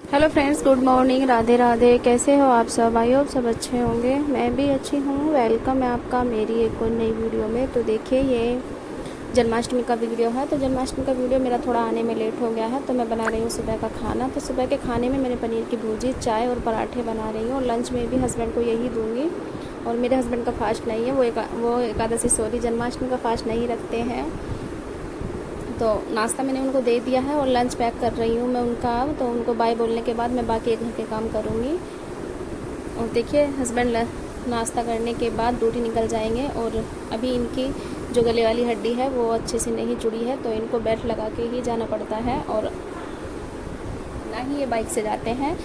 Hello friends, good morning, Radhe Radhe. कैसे हो आप सब? आई होप सब अच्छे होंगे। मैं भी अच्छी हूँ। वेलकम है आपका मेरी एक और नई वीडियो में। तो देखिए, ये जन्माष्टमी का वीडियो है। तो जन्माष्टमी का वीडियो मेरा थोड़ा आने में लेट हो गया है, तो मैं बना रही हूँ सुबह का खाना। तो सुबह के खाने में मैंने पनीर की भुर्जी, चाय और पराठे बना रही हूँ, और लंच में भी हस्बैंड को यही दूँगी। और मेरे हस्बैंड का फास्ट नहीं है, वो एकादशी जन्माष्टमी का फास्ट नहीं रखते हैं। तो नाश्ता मैंने उनको दे दिया है और लंच पैक कर रही हूँ मैं उनका। अब तो उनको बाय बोलने के बाद मैं बाकी घर के काम करूँगी। और देखिए, हस्बैंड नाश्ता करने के बाद ड्यूटी निकल जाएंगे। और अभी इनकी जो गले वाली हड्डी है वो अच्छे से नहीं जुड़ी है, तो इनको बेल्ट लगा के ही जाना पड़ता है, और ना ही ये बाइक से जाते हैं,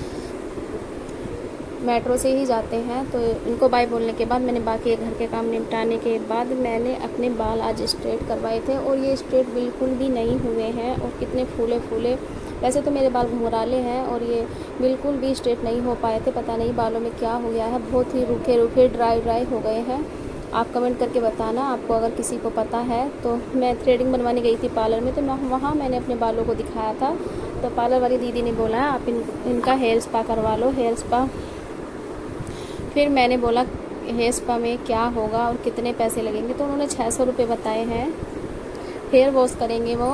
मेट्रो से ही जाते हैं। तो इनको बाय बोलने के बाद मैंने बाकी घर के काम निपटाने के बाद मैंने अपने बाल आज स्ट्रेट करवाए थे, और ये स्ट्रेट बिल्कुल भी नहीं हुए हैं, और कितने फूले फूले। वैसे तो मेरे बाल घुंघराले हैं, और ये बिल्कुल भी स्ट्रेट नहीं हो पाए थे। पता नहीं बालों में क्या हो गया है, बहुत ही रूखे रूखे ड्राई ड्राई हो गए हैं। आप कमेंट करके बताना आपको अगर किसी को पता है। तो मैं थ्रेडिंग बनवाने गई थी पार्लर में, तो वहाँ मैंने अपने बालों को दिखाया था। तो पार्लर वाली दीदी ने बोला, आप इनका हेयर स्पा करवा लो, हेयर स्पा। फिर मैंने बोला हेयर स्पा में क्या होगा और कितने पैसे लगेंगे, तो उन्होंने 600 रुपये बताए हैं। हेयर वॉश करेंगे वो,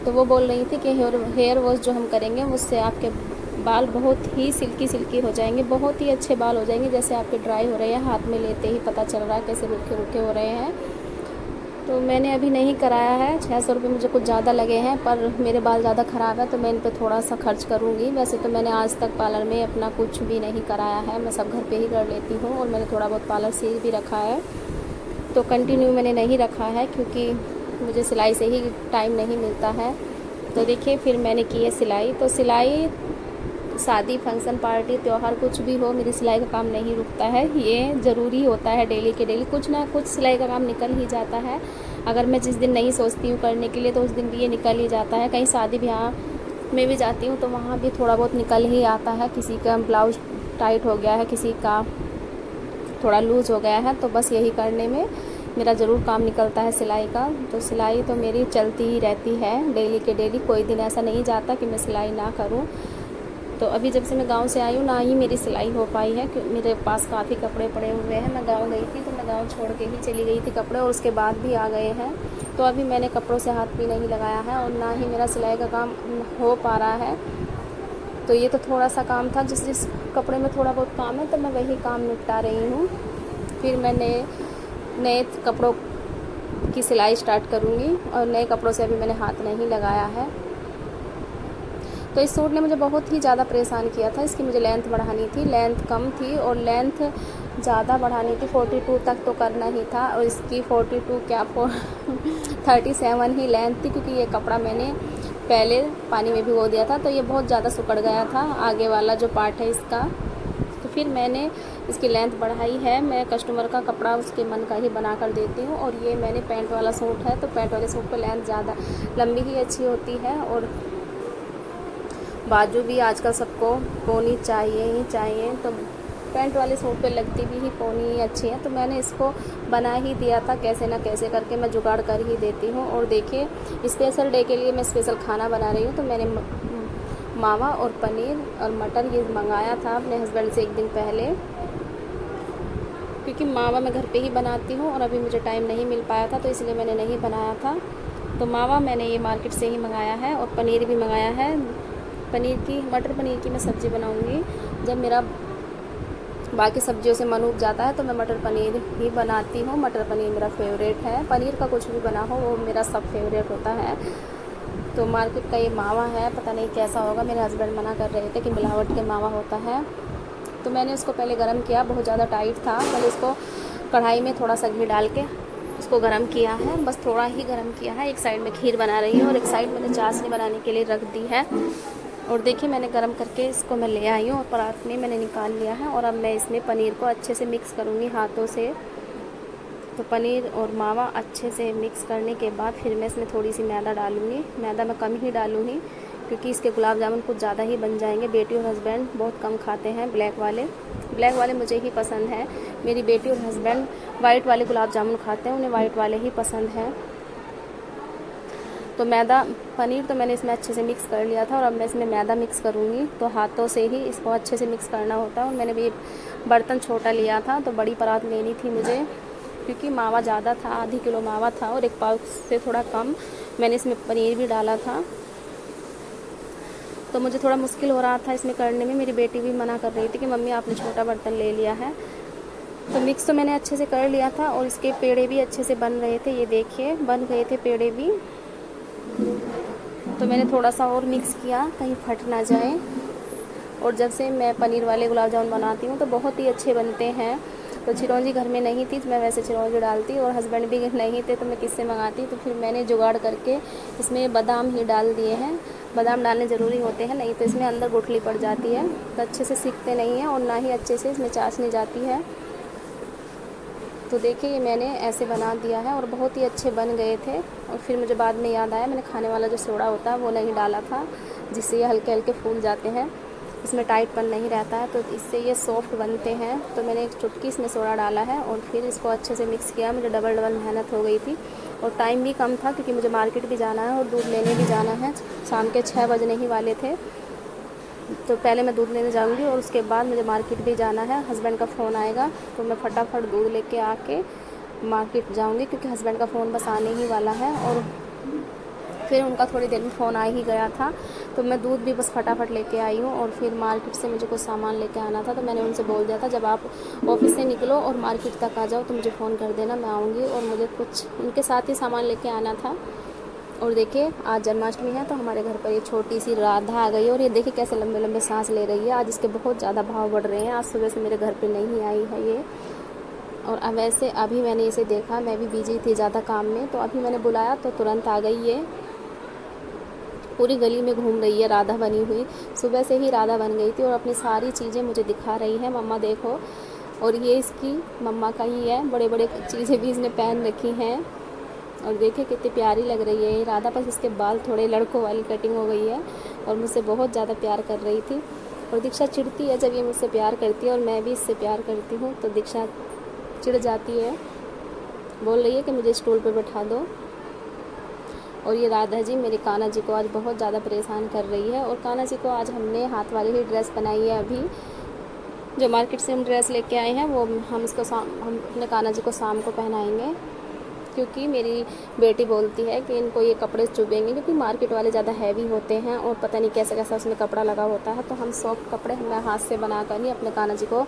तो वो बोल रही थी कि हेयर वॉश जो हम करेंगे उससे आपके बाल बहुत ही सिल्की सिल्की हो जाएंगे, बहुत ही अच्छे बाल हो जाएंगे। जैसे आपके ड्राई हो रहे हैं, हाथ में लेते ही पता चल रहा है कैसे रूखे रूखे हो रहे हैं। तो मैंने अभी नहीं कराया है। 600 रुपये मुझे कुछ ज़्यादा लगे हैं, पर मेरे बाल ज़्यादा ख़राब है, तो मैं इन पर थोड़ा सा खर्च करूँगी। वैसे तो मैंने आज तक पार्लर में अपना कुछ भी नहीं कराया है, मैं सब घर पे ही कर लेती हूँ। और मैंने थोड़ा बहुत पार्लर सीख भी रखा है, तो कंटिन्यू मैंने नहीं रखा है, क्योंकि मुझे सिलाई से ही टाइम नहीं मिलता है। तो देखिए, फिर मैंने की है सिलाई। तो सिलाई, शादी, फंक्शन, पार्टी, त्यौहार कुछ भी हो, मेरी सिलाई का काम नहीं रुकता है। ये ज़रूरी होता है, डेली के डेली कुछ ना कुछ सिलाई का काम निकल ही जाता है। अगर मैं जिस दिन नहीं सोचती हूँ करने के लिए, तो उस दिन भी ये निकल ही जाता है। कहीं शादी ब्याह में भी जाती हूँ तो वहाँ भी थोड़ा बहुत निकल ही आता है। किसी का ब्लाउज टाइट हो गया है, किसी का थोड़ा लूज़ हो गया है, तो बस यही करने में मेरा ज़रूर काम निकलता है सिलाई का। तो सिलाई तो मेरी चलती ही रहती है डेली के डेली। कोई दिन ऐसा नहीं जाता कि मैं सिलाई ना करूँ। तो अभी जब से मैं गांव से आई हूँ, ना ही मेरी सिलाई हो पाई है, क्योंकि मेरे पास काफ़ी कपड़े पड़े हुए हैं। मैं गांव गई थी, तो मैं गांव छोड़ के ही चली गई थी कपड़े, और उसके बाद भी आ गए हैं। तो अभी मैंने कपड़ों से हाथ भी नहीं लगाया है, और ना ही मेरा सिलाई का काम हो पा रहा है। तो ये तो थोड़ा सा काम था, जिस जिस कपड़े में थोड़ा बहुत काम है, तो मैं वही काम निपटा रही हूँ। फिर मैंने नए कपड़ों की सिलाई स्टार्ट करूँगी, और नए कपड़ों से अभी मैंने हाथ नहीं लगाया है। तो इस सूट ने मुझे बहुत ही ज़्यादा परेशान किया था। इसकी मुझे लेंथ बढ़ानी थी, लेंथ कम थी, और लेंथ ज़्यादा बढ़ानी थी। 42 तक तो करना ही था, और इसकी 42 क्या 37 ही लेंथ थी, क्योंकि ये कपड़ा मैंने पहले पानी में भिगो दिया था, तो ये बहुत ज़्यादा सुकड़ गया था, आगे वाला जो पार्ट है इसका। तो फिर मैंने इसकी लेंथ बढ़ाई है। मैं कस्टमर का कपड़ा उसके मन का ही बना कर देती हूँ। और ये मैंने पैंट वाला सूट है, तो पैंट वाले सूट पर लेंथ ज़्यादा लंबी ही अच्छी होती है, और बाजू भी आजकल सबको पोनी चाहिए ही चाहिए, तो पैंट वाले सूट पे लगती भी ही पोनी ही अच्छी है। तो मैंने इसको बना ही दिया था, कैसे ना कैसे करके मैं जुगाड़ कर ही देती हूँ। और देखिए, स्पेशल डे के लिए मैं स्पेशल खाना बना रही हूँ। तो मैंने मावा और पनीर और मटर ये मंगाया था अपने हस्बैंड से एक दिन पहले, क्योंकि मावा मैं घर पे ही बनाती हूँ, और अभी मुझे टाइम नहीं मिल पाया था, तो इसलिए मैंने नहीं बनाया था। तो मावा मैंने ये मार्केट से ही मंगाया है, और पनीर भी मंगाया है। मटर पनीर की मैं सब्ज़ी बनाऊंगी। जब मेरा बाकी सब्जियों से मन उब जाता है, तो मैं मटर पनीर ही बनाती हूँ। मटर पनीर मेरा फेवरेट है। पनीर का कुछ भी बना हो वो मेरा सब फेवरेट होता है। तो मार्केट का ये मावा है, पता नहीं कैसा होगा। मेरे हस्बैंड मना कर रहे थे कि मिलावट के मावा होता है। तो मैंने उसको पहले गर्म किया, बहुत ज़्यादा टाइट था। पहले उसको कढ़ाई में थोड़ा सा घी डाल के उसको गर्म किया है, बस थोड़ा ही गर्म किया है। एक साइड में खीर बना रही हूँ, और एक साइड मैंने चाशनी बनाने के लिए रख दी है। और देखिए, मैंने गरम करके इसको मैं ले आई हूँ, और परात में मैंने निकाल लिया है। और अब मैं इसमें पनीर को अच्छे से मिक्स करूँगी हाथों से। तो पनीर और मावा अच्छे से मिक्स करने के बाद फिर मैं इसमें थोड़ी सी मैदा डालूँगी। मैदा मैं कम ही डालूँगी, क्योंकि इसके गुलाब जामुन कुछ ज़्यादा ही बन जाएंगे। बेटी और हस्बैंड बहुत कम खाते हैं ब्लैक वाले मुझे ही पसंद है। मेरी बेटी और हस्बैंड वाइट वाले गुलाब जामुन खाते हैं, उन्हें वाइट वाले ही पसंद हैं। तो पनीर तो मैंने इसमें अच्छे से मिक्स कर लिया था और अब मैं इसमें मैदा मिक्स करूँगी। तो हाथों से ही इसको अच्छे से मिक्स करना होता है। और मैंने भी बर्तन छोटा लिया था तो बड़ी परात लेनी थी मुझे, क्योंकि मावा ज़्यादा था, आधी किलो मावा था और 1 पाव से थोड़ा कम मैंने इसमें पनीर भी डाला था। तो मुझे थोड़ा मुश्किल हो रहा था इसमें करने में। मेरी बेटी भी मना कर रही थी कि मम्मी आपने छोटा बर्तन ले लिया है। तो मिक्स तो मैंने अच्छे से कर लिया था और इसके पेड़े भी अच्छे से बन रहे थे। ये देखिए बन गए थे पेड़े भी। तो मैंने थोड़ा सा और मिक्स किया कहीं फट ना जाए। और जब से मैं पनीर वाले गुलाब जामुन बनाती हूँ तो बहुत ही अच्छे बनते हैं। तो चिरौंजी घर में नहीं थी तो मैं वैसे चिरौंजी डालती, और हस्बैंड भी नहीं थे तो मैं किससे मंगाती। तो फिर मैंने जुगाड़ करके इसमें बादाम ही डाल दिए हैं। बादाम डालने ज़रूरी होते हैं, नहीं तो इसमें अंदर गुठली पड़ जाती है तो अच्छे से सीखते नहीं हैं और ना ही अच्छे से इसमें चाशनी जाती है। तो देखिए ये मैंने ऐसे बना दिया है और बहुत ही अच्छे बन गए थे। और फिर मुझे बाद में याद आया मैंने खाने वाला जो सोडा होता है वो नहीं डाला था, जिससे ये हल्के हल्के फूल जाते हैं, इसमें टाइटपन नहीं रहता है, तो इससे ये सॉफ्ट बनते हैं। तो मैंने 1 चुटकी इसमें सोडा डाला है और फिर इसको अच्छे से मिक्स किया। मुझे डबल मेहनत हो गई थी और टाइम भी कम था, क्योंकि मुझे मार्केट भी जाना है और दूध लेने भी जाना है। शाम के 6 बजने ही वाले थे। तो पहले मैं दूध लेने जाऊंगी और उसके बाद मुझे मार्केट भी जाना है। हस्बैंड का फ़ोन आएगा तो मैं फटाफट दूध लेके आके मार्केट जाऊंगी, क्योंकि हस्बैंड का फ़ोन बस आने ही वाला है। और फिर उनका थोड़ी देर में फ़ोन आ ही गया था, तो मैं दूध भी बस फटाफट लेके आई हूँ। और फिर मार्केट से मुझे कुछ सामान लेके आना था, तो मैंने उनसे बोल दिया था जब आप ऑफिस से निकलो और मार्केट तक आ जाओ तो मुझे फ़ोन कर देना, मैं आऊँगी। और मुझे कुछ उनके साथ ही सामान लेके आना था। और देखिए आज जन्माष्टमी है तो हमारे घर पर ये छोटी सी राधा आ गई है। और ये देखिए कैसे लंबे लंबे सांस ले रही है। आज इसके बहुत ज़्यादा भाव बढ़ रहे हैं। आज सुबह से मेरे घर पे नहीं आई है ये। और अब वैसे अभी मैंने इसे देखा, मैं भी बिजी थी ज़्यादा काम में, तो अभी मैंने बुलाया तो तुरंत आ गई ये। पूरी गली में घूम रही है राधा बनी हुई। सुबह से ही राधा बन गई थी और अपनी सारी चीज़ें मुझे दिखा रही है, मम्मा देखो। और ये इसकी मम्मा का ही है, बड़े बड़े चीज़ें भी इसने पहन रखी हैं। और देखिए कितनी प्यारी लग रही है ये राधा, बस इसके बाल थोड़े लड़कों वाली कटिंग हो गई है और मुझसे बहुत ज़्यादा प्यार कर रही थी। और दीक्षा चिढ़ती है जब ये मुझसे प्यार करती है और मैं भी इससे प्यार करती हूँ, तो दीक्षा चिढ़ जाती है, बोल रही है कि मुझे स्टूल पे बैठा दो। और ये राधा जी मेरे कान्हा जी को आज बहुत ज़्यादा परेशान कर रही है। और कान्हा जी को आज हमने हाथ वाली ही ड्रेस बनाई है। अभी जो मार्केट से हम ड्रेस लेके आए हैं वो हम अपने कान्हा जी को शाम को पहनाएंगे, क्योंकि मेरी बेटी बोलती है कि इनको ये कपड़े चुभेंगे, क्योंकि मार्केट वाले ज़्यादा हैवी होते हैं और पता नहीं कैसा कैसा उसमें कपड़ा लगा होता है। तो हम सॉफ्ट कपड़े मैं हाथ से बना कर ही अपने कान्हा जी को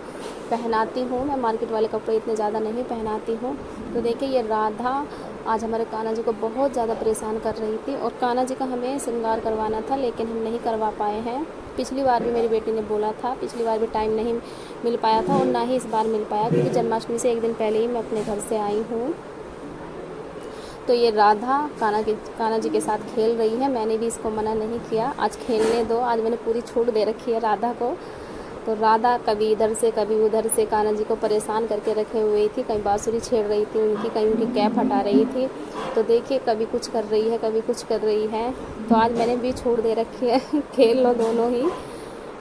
पहनाती हूँ। मैं मार्केट वाले कपड़े इतने ज़्यादा नहीं पहनाती हूँ। तो देखिए ये राधा आज हमारे कान्हा जी को बहुत ज़्यादा परेशान कर रही थी। और कान्हा जी का हमें श्रृंगार करवाना था, लेकिन हम नहीं करवा पाए हैं। पिछली बार भी मेरी बेटी ने बोला था, पिछली बार भी टाइम नहीं मिल पाया था और ना ही इस बार मिल पाया, क्योंकि जन्माष्टमी से 1 दिन पहले ही मैं अपने घर से आई हूँ। तो ये राधा कान्हा जी के साथ खेल रही है। मैंने भी इसको मना नहीं किया, आज खेलने दो, आज मैंने पूरी छूट दे रखी है राधा को। तो राधा कभी इधर से कभी उधर से कान्हा जी को परेशान करके रखे हुई थी। कहीं बांसुरी छेड़ रही थी उनकी, कहीं उनकी कैप हटा रही थी। तो देखिए कभी कुछ कर रही है कभी कुछ कर रही है। तो आज मैंने भी छूट दे रखी है खेल लो दोनों ही।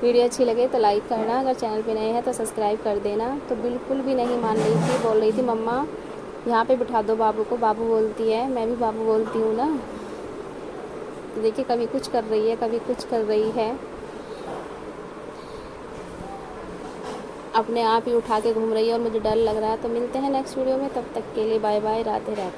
वीडियो अच्छी लगे तो लाइक करना, अगर चैनल पे नए हैं तो सब्सक्राइब कर देना। तो बिल्कुल भी नहीं मान रही थी, बोल रही थी मम्मा यहाँ पे बिठा दो बाबू को। बाबू बोलती है, मैं भी बाबू बोलती हूँ ना। तो देखिए कभी कुछ कर रही है कभी कुछ कर रही है, अपने आप ही उठा के घूम रही है और मुझे डर लग रहा है। तो मिलते हैं नेक्स्ट वीडियो में, तब तक के लिए बाय बाय, राधे राधे।